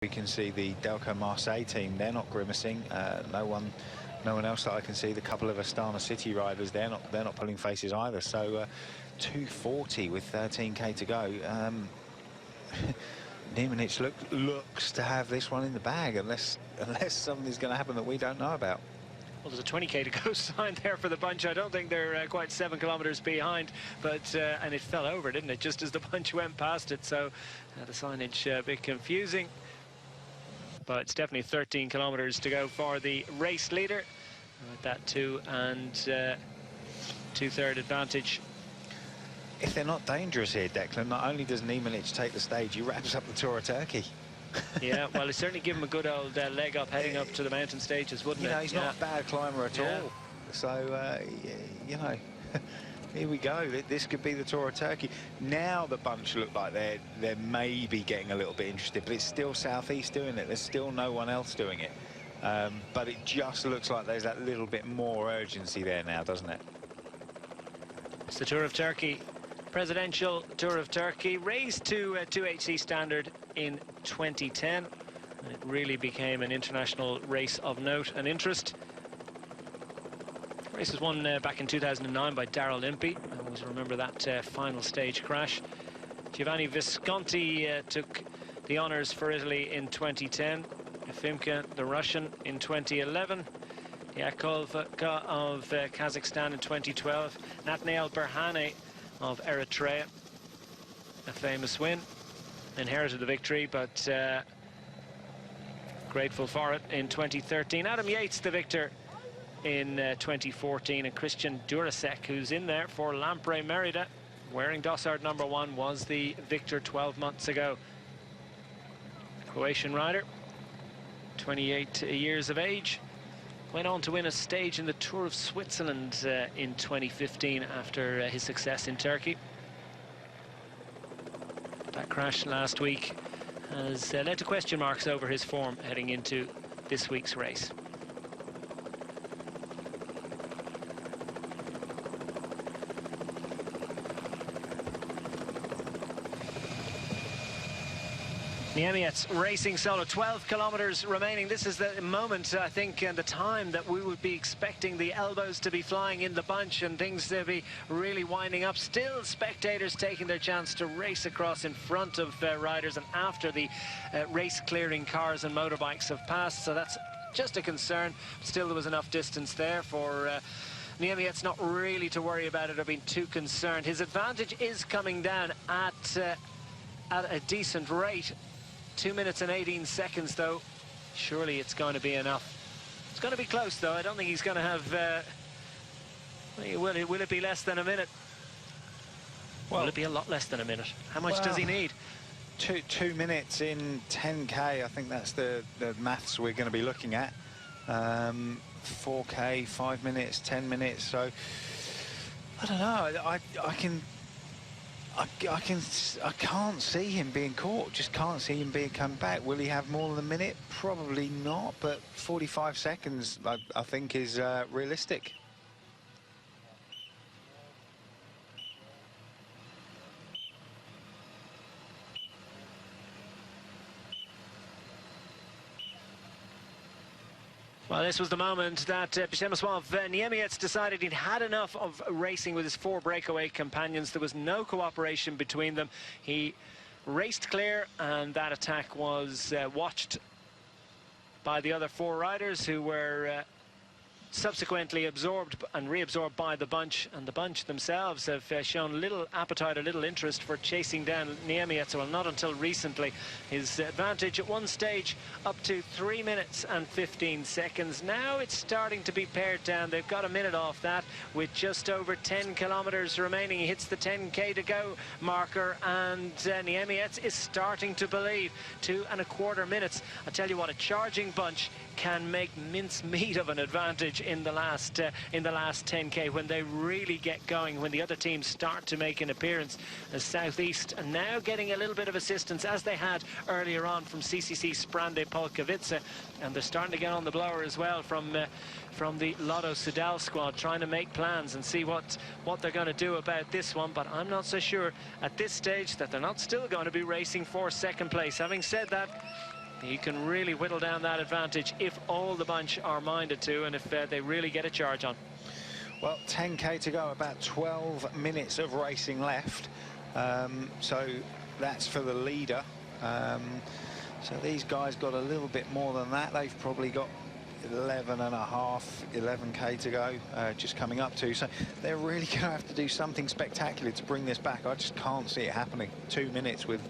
We can see the Delco Marseille team, they're not grimacing. No one else that I can see. The couple of Astana City riders, they're not pulling faces either. So 2:40 with 13k to go. Niemanic looks to have this one in the bag, unless something's going to happen that we don't know about. Well, there's a 20k to go sign there for the bunch. I don't think they're quite 7 kilometers behind, but and it fell over, didn't it, just as the bunch went past it? So the signage a bit confusing, but it's definitely 13 kilometers to go for the race leader with that 2 and 2/3 advantage. If they're not dangerous here, Declan, not only does Niemanic take the stage, he wraps up the Tour of Turkey. Yeah, well, it's certainly given him a good old leg up heading up to the mountain stages, wouldn't it? You know, he's not a bad climber at all. So, you know, here we go. This could be the Tour of Turkey. Now the bunch look like they're maybe getting a little bit interested, but it's still Southeast doing it. There's still no one else doing it. But it just looks like there's that little bit more urgency there now, doesn't it? It's the Tour of Turkey. Presidential Tour of Turkey, raised to 2HC standard in 2010, and it really became an international race of note and interest. The race was won back in 2009 by Daryl Impey. I always remember that final stage crash. Giovanni Visconti took the honours for Italy in 2010. Efimka, the Russian, in 2011. Yakovka of Kazakhstan in 2012. Nathaniel Berhane of Eritrea, a famous win. Inherited the victory, but grateful for it in 2013. Adam Yates, the victor in 2014, and Christian Durasek, who's in there for Lampre Merida, wearing Dossard #1, was the victor 12 months ago. Croatian rider, 28 years of age. Went on to win a stage in the Tour of Switzerland in 2015 after his success in Turkey. That crash last week has led to question marks over his form heading into this week's race. Niemanic racing solo, 12 kilometers remaining. This is the moment, I think, and the time that we would be expecting the elbows to be flying in the bunch and things to be really winding up. Still spectators taking their chance to race across in front of riders and after the race clearing cars and motorbikes have passed. So that's just a concern. Still, there was enough distance there for Niemanic not really to worry about it or being too concerned. His advantage is coming down at a decent rate. 2 minutes and 18 seconds, though. Surely it's going to be enough. It's going to be close, though. I don't think he's going to have... will it be less than a minute? Well, will it be a lot less than a minute? How much does he need? 2 minutes in 10k. I think that's the maths we're going to be looking at. 4k, 5 minutes, 10 minutes. So I don't know. I can't see him being caught. Just can't see him being come back. Will he have more than a minute? Probably not. But 45 seconds, I think, is realistic. Well, this was the moment that Przemysław Niemiec decided he'd had enough of racing with his 4 breakaway companions. There was no cooperation between them. He raced clear, and that attack was watched by the other 4 riders, who were subsequently absorbed and reabsorbed by the bunch, and the bunch themselves have shown little appetite or little interest for chasing down Niemiec. Well, not until recently. His advantage at one stage up to 3 minutes and 15 seconds. Now it's starting to be pared down. They've got a minute off that with just over 10 kilometers remaining. He hits the 10k to go marker, and Niemiec is starting to believe. 2¼ minutes. I tell you what, a charging bunch can make mincemeat of an advantage in the last 10k when they really get going, when the other teams start to make an appearance. The Southeast are now getting a little bit of assistance, as they had earlier on, from CCC Sprande Polkowice, and they're starting to get on the blower as well from the Lotto Soudal squad, trying to make plans and see what they're going to do about this one. But I'm not so sure at this stage that they're not still going to be racing for second place. Having said that, You can really whittle down that advantage if all the bunch are minded to, and if they really get a charge on. Well, 10k to go, about 12 minutes of racing left. So that's for the leader. So these guys got a little bit more than that. They've probably got 11k to go, just coming up to. So they're really going to have to do something spectacular to bring this back. I just can't see it happening. 2 minutes with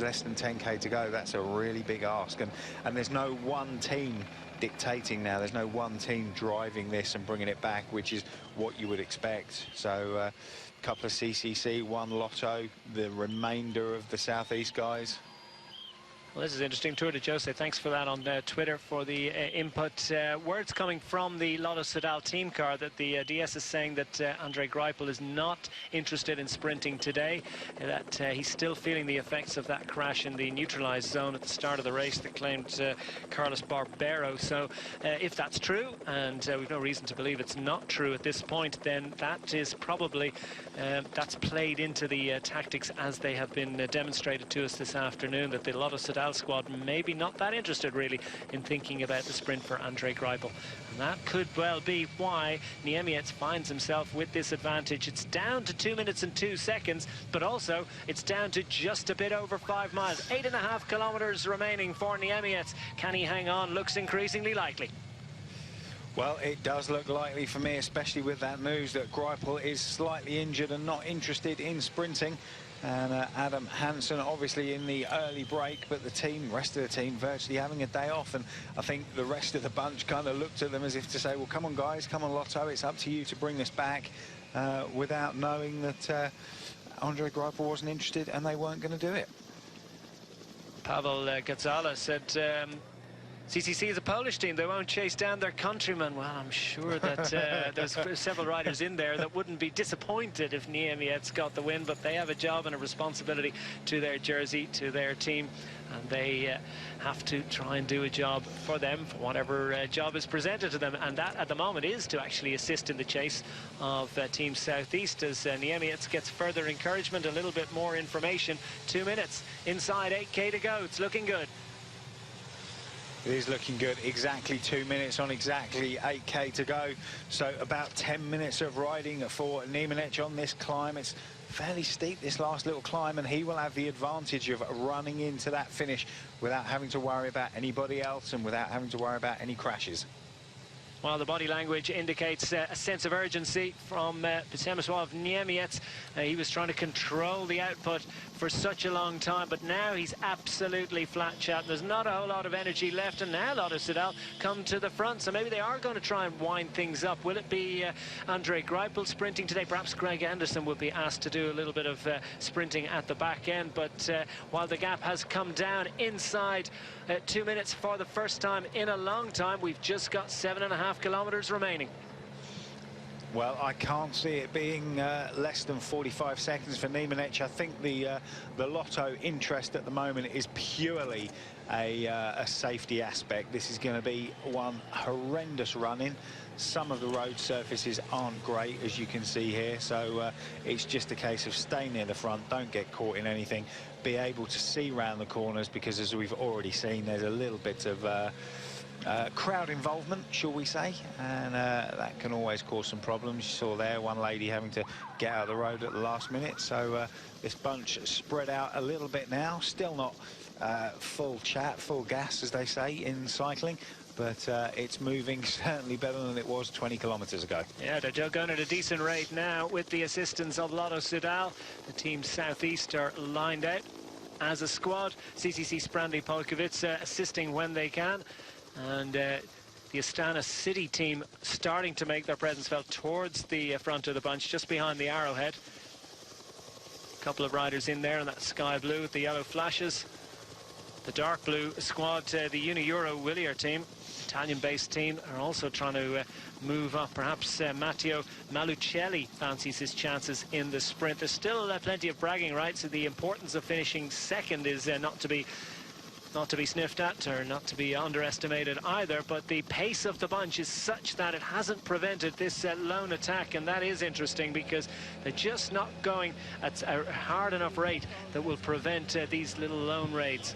less than 10k to go. That's a really big ask. And there's no one team dictating now. There's no one team driving this and bringing it back, which is what you would expect. So a couple of CCC, one Lotto, the remainder of the Southeast guys. Well, this is interesting. Tour de Jose, thanks for that on Twitter for the input. Words coming from the Lotto Soudal team car that the DS is saying that Andre Greipel is not interested in sprinting today, that he's still feeling the effects of that crash in the neutralized zone at the start of the race that claimed Carlos Barbero. So if that's true, and we've no reason to believe it's not true at this point, then that is probably that's played into the tactics as they have been demonstrated to us this afternoon, that the Lotto Soudal squad maybe not that interested really in thinking about the sprint for Andre Greipel, and that could well be why Niemiec finds himself with this advantage. It's down to 2 minutes and 2 seconds, but also it's down to just a bit over 5 miles. 8.5 kilometers remaining for Niemiec. Can he hang on? Looks increasingly likely. Well, it does look likely for me, especially with that news that Greipel is slightly injured and not interested in sprinting. And Adam Hansen obviously in the early break, but the rest of the team virtually having a day off. And I think the rest of the bunch kind of looked at them as if to say, well, come on guys, come on Lotto, it's up to you to bring this back, without knowing that Andre Greipel wasn't interested and they weren't going to do it. Pavel Gazala said CCC is a Polish team. They won't chase down their countrymen. Well, I'm sure that there's several riders in there that wouldn't be disappointed if Niemiec got the win, but they have a job and a responsibility to their jersey, to their team, and they have to try and do a job for them, for whatever job is presented to them, and that at the moment is to actually assist in the chase of Team Southeast as Niemiec gets further encouragement, a little bit more information. 2 minutes inside 8k to go. It's looking good. It is looking good. Exactly 2 minutes on exactly 8k to go. So about 10 minutes of riding for Niemiec on this climb. It's fairly steep, this last little climb, and he will have the advantage of running into that finish without having to worry about anybody else and without having to worry about any crashes. Well, the body language indicates a sense of urgency from Przemysław Niemiec. He was trying to control the output for such a long time, but now he's absolutely flat chat. There's not a whole lot of energy left, and now Lotto Soudal come to the front, so maybe they are going to try and wind things up. Will it be Andre Greipel sprinting today? Perhaps Greg Anderson will be asked to do a little bit of sprinting at the back end, but while the gap has come down inside 2 minutes for the first time in a long time, we've just got 7.5 kilometers remaining. Well, I can't see it being less than 45 seconds for Niemiec. I think the Lotto interest at the moment is purely a safety aspect. This is going to be one horrendous run-in. Some of the road surfaces aren't great, as you can see here, so it's just a case of staying near the front, don't get caught in anything, be able to see round the corners, because as we've already seen, there's a little bit of crowd involvement, shall we say, and that can always cause some problems. You saw there one lady having to get out of the road at the last minute. So this bunch spread out a little bit now, still not full chat, full gas, as they say in cycling, but it's moving certainly better than it was 20 kilometers ago. Yeah, they're going at a decent rate now with the assistance of Lotto Soudal. The team Southeast are lined out as a squad. CCC Sprandli Polkovic assisting when they can. And the Astana City team starting to make their presence felt towards the front of the bunch, just behind the arrowhead. A couple of riders in there in that sky blue with the yellow flashes. The dark blue squad, the Uni-Euro Willier team, Italian-based team, are also trying to move up. Perhaps Matteo Malucelli fancies his chances in the sprint. There's still plenty of bragging rights, so the importance of finishing second is not to be sniffed at or not to be underestimated either, but the pace of the bunch is such that it hasn't prevented this lone attack, and that is interesting because they're just not going at a hard enough rate that will prevent these little lone raids.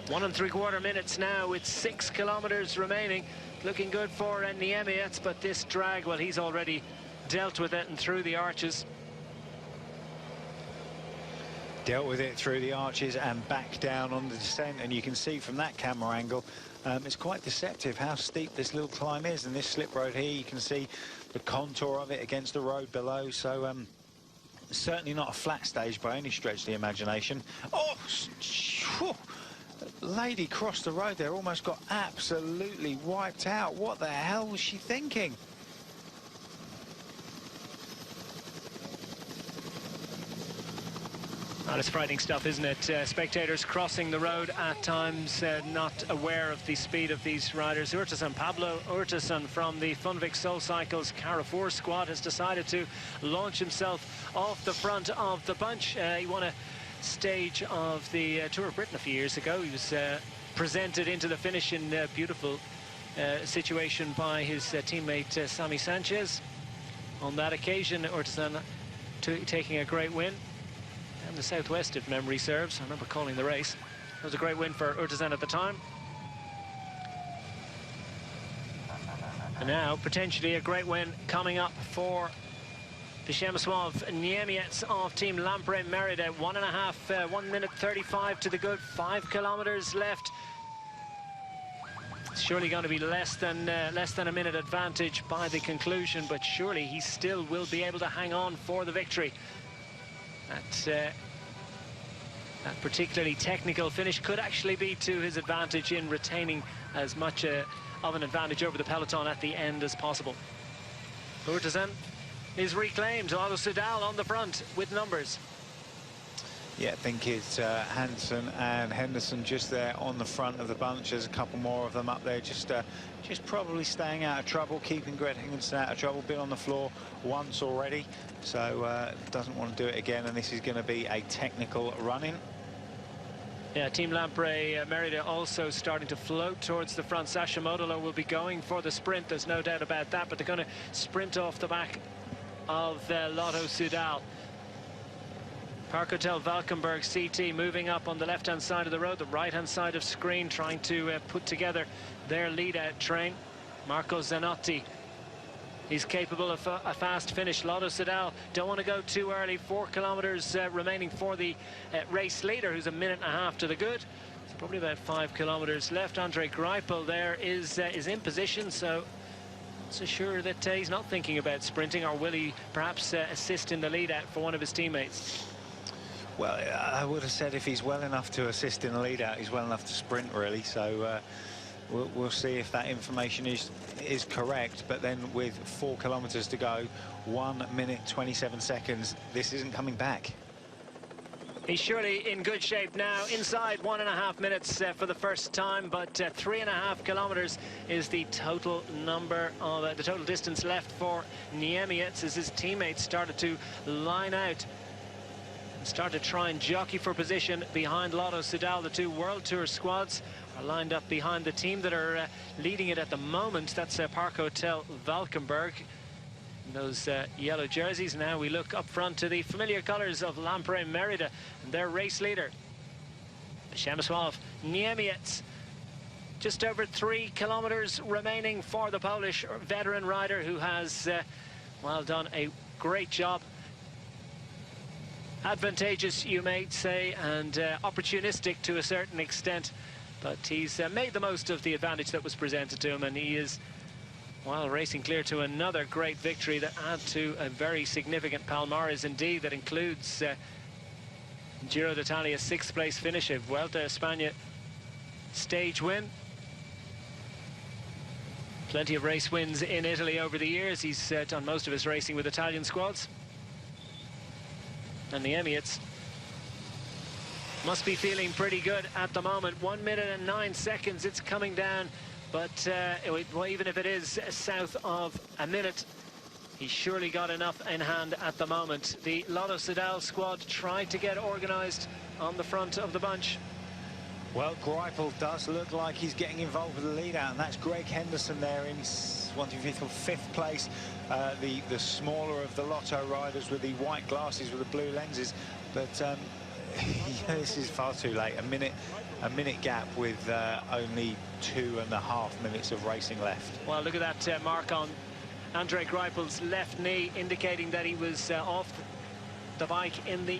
1 3/4 minutes now with 6 kilometers remaining. Looking good for Niemiec, but this drag, well, he's already dealt with it and through the arches. Dealt with it through the arches and back down on the descent, and you can see from that camera angle it's quite deceptive how steep this little climb is. And this slip road here, you can see the contour of it against the road below, so certainly not a flat stage by any stretch of the imagination. Oh, whew. Lady crossed the road there, almost got absolutely wiped out. What the hell was she thinking? Well, it's frightening stuff, isn't it? Spectators crossing the road at times, not aware of the speed of these riders. Pablo Urtasun from the Funvic Soul Cycles Carrefour squad has decided to launch himself off the front of the bunch. He won a stage of the Tour of Britain a few years ago. He was presented into the finish in a beautiful situation by his teammate Sammy Sanchez. On that occasion, Urtasun taking a great win. And the southwest, if memory serves. I remember calling the race. It was a great win for Urtasun at the time. And now, potentially a great win coming up for Przemysław Niemiec of Team Lampre Merida. 1 minute 35 to the good. 5 kilometers left. It's surely going to be less than a minute advantage by the conclusion, but surely he still will be able to hang on for the victory. That particularly technical finish could actually be to his advantage in retaining as much of an advantage over the peloton at the end as possible. Urtasun is reclaimed. Lotto Soudal on the front with numbers. Yeah, I think it's Hansen and Henderson just there on the front of the bunch. There's a couple more of them up there, just probably staying out of trouble, keeping Greg Higginson out of trouble. Been on the floor once already, so doesn't want to do it again, and this is going to be a technical run-in. Yeah, Team Lampre Merida also starting to float towards the front. Sasha Modolo will be going for the sprint, there's no doubt about that, but they're going to sprint off the back of Lotto Soudal. Park Hotel Valkenburg CT moving up on the left-hand side of the road, the right-hand side of screen, trying to put together their lead-out train. Marco Zanotti, he's capable of a fast finish. Lotto Soudal don't want to go too early. 4 kilometers remaining for the race leader, who's 1.5 minutes to the good. It's probably about 5 kilometers left. Andre Greipel there is in position, so sure that he's not thinking about sprinting, or will he perhaps assist in the lead-out for one of his teammates? Well, I would have said if he's well enough to assist in the lead-out, he's well enough to sprint, really. So we'll see if that information is correct. But then with 4 kilometers to go, 1 minute 27 seconds, this isn't coming back. He's surely in good shape now. Inside 1.5 minutes for the first time, but 3.5 kilometers is the total number of the total distance left for Niemiec as his teammates started to line out. Start to try and jockey for position behind Lotto Soudal. The two World Tour squads are lined up behind the team that are leading it at the moment. That's Park Hotel Valkenburg. Those yellow jerseys. Now we look up front to the familiar colours of Lampre Merida and their race leader, Przemysław Niemiec. Just over 3 kilometers remaining for the Polish veteran rider, who has well done a great job. Advantageous, you may say, and opportunistic to a certain extent, but he's made the most of the advantage that was presented to him, and he is, well, racing clear to another great victory that add to a very significant palmares indeed, that includes Giro d'Italia 6th place finish, a Vuelta a España stage win. Plenty of race wins in Italy over the years. He's done most of his racing with Italian squads. And the Niemiec must be feeling pretty good at the moment. 1 minute and 9 seconds, it's coming down, but well, even if it is south of a minute, he's surely got enough in hand at the moment. The Lotto Soudal squad tried to get organised on the front of the bunch. Well, Greipel does look like he's getting involved with the lead-out, and that's Greg Henderson there in 5th place. The smaller of the Lotto riders with the white glasses with the blue lenses, but Yeah, this is far too late. A minute gap with only 2.5 minutes of racing left. Well, look at that mark on Andre Greipel's left knee, indicating that he was off the bike in the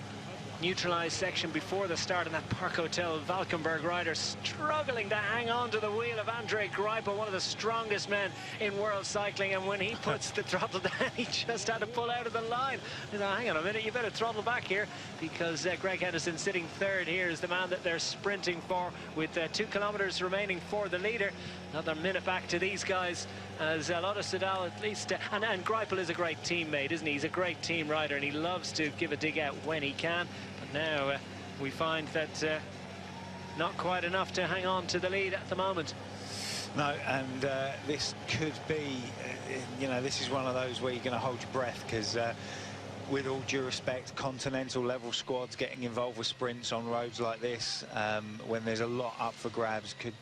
neutralized section before the start, and that Park Hotel Valkenburg rider struggling to hang on to the wheel of Andre Greipel, one of the strongest men in world cycling, and when he puts the throttle down, he just had to pull out of the line. He said, hang on a minute, you better throttle back here, because Greg Henderson sitting third here is the man that they're sprinting for, with 2 kilometers remaining for the leader. Another minute back to these guys, as Lotto Soudal at least, and Greipel is a great teammate, isn't he? He's a great team rider, and he loves to give a dig out when he can. But now we find that not quite enough to hang on to the lead at the moment. No, and this could be, you know, this is one of those where you're going to hold your breath, because with all due respect, continental level squads getting involved with sprints on roads like this, when there's a lot up for grabs, could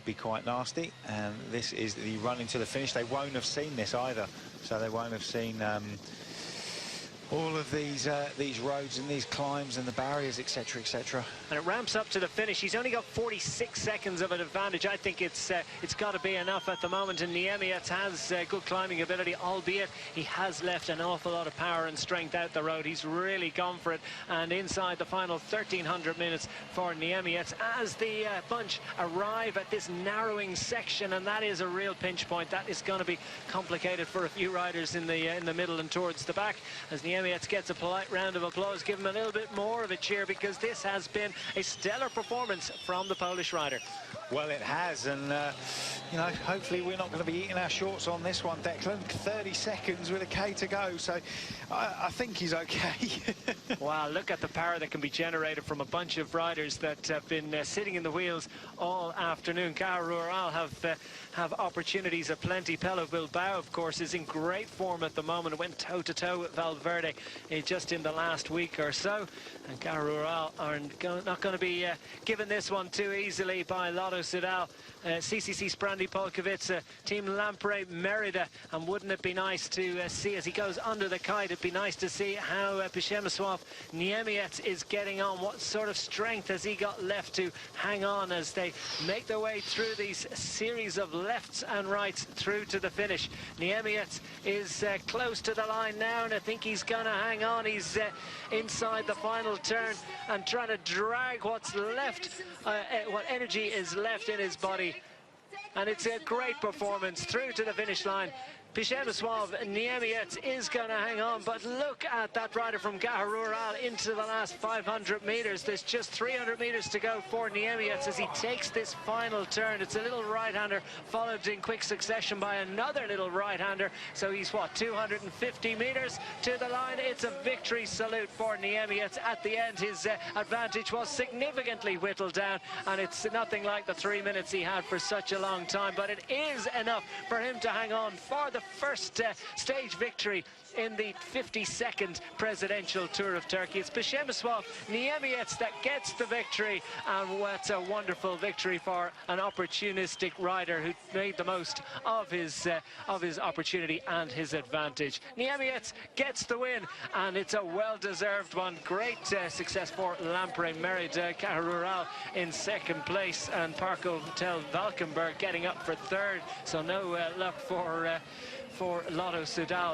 be quite nasty. And this is the run into the finish. They won't have seen this either, so they won't have seen all of these roads and these climbs and the barriers, etc., etc. And it ramps up to the finish. He's only got 46 seconds of an advantage. I think it's got to be enough at the moment. And Niemiec has good climbing ability, albeit he has left an awful lot of power and strength out the road. He's really gone for it. And inside the final 1,300 minutes for Niemiec, as the bunch arrive at this narrowing section, and that is a real pinch point. That is going to be complicated for a few riders in the middle and towards the back. As Niemiec gets a polite round of applause, give him a little bit more of a cheer, because this has been a stellar performance from the Polish rider. Well, it has, and you know, hopefully we're not going to be eating our shorts on this one, Declan. 30 seconds with a K to go, so I think he's okay. Wow, look at the power that can be generated from a bunch of riders that have been sitting in the wheels all afternoon. Caja Rural have opportunities aplenty. Pello Bilbao, of course, is in great form at the moment. It went toe-to-toe with Valverde just in the last week or so. And Caja Rural are not going to be given this one too easily by Lotto Soudal. CCC Sprandi Polkovica, Team Lampre Merida, and wouldn't it be nice to see, as he goes under the kite, it'd be nice to see how Przemysław Niemiec is getting on. What sort of strength has he got left to hang on as they make their way through these series of lefts and rights through to the finish. Niemiec is close to the line now, and I think he's going to hang on. He's inside the final turn and trying to drag what's left, what energy is left in his body. And it's a great performance through to the finish line. Przemysław Niemiec is going to hang on, but look at that rider from Caja Rural into the last 500 meters. There's just 300 meters to go for Niemiec as he takes this final turn. It's a little right-hander followed in quick succession by another little right-hander. So he's, what, 250 meters to the line. It's a victory salute for Niemiec. At the end, his advantage was significantly whittled down, and it's nothing like the 3 minutes he had for such a long time, but it is enough for him to hang on for the first stage victory in the 52nd presidential tour of Turkey. It's Przemysław Niemiec that gets the victory, and what's a wonderful victory for an opportunistic rider who made the most of his opportunity and his advantage. Niemiec gets the win, and it's a well-deserved one. Great success for Lampre Merida. Caja Rural in second place, and Park Hotel Valkenburg getting up for third. So no luck for Lotto Soudal.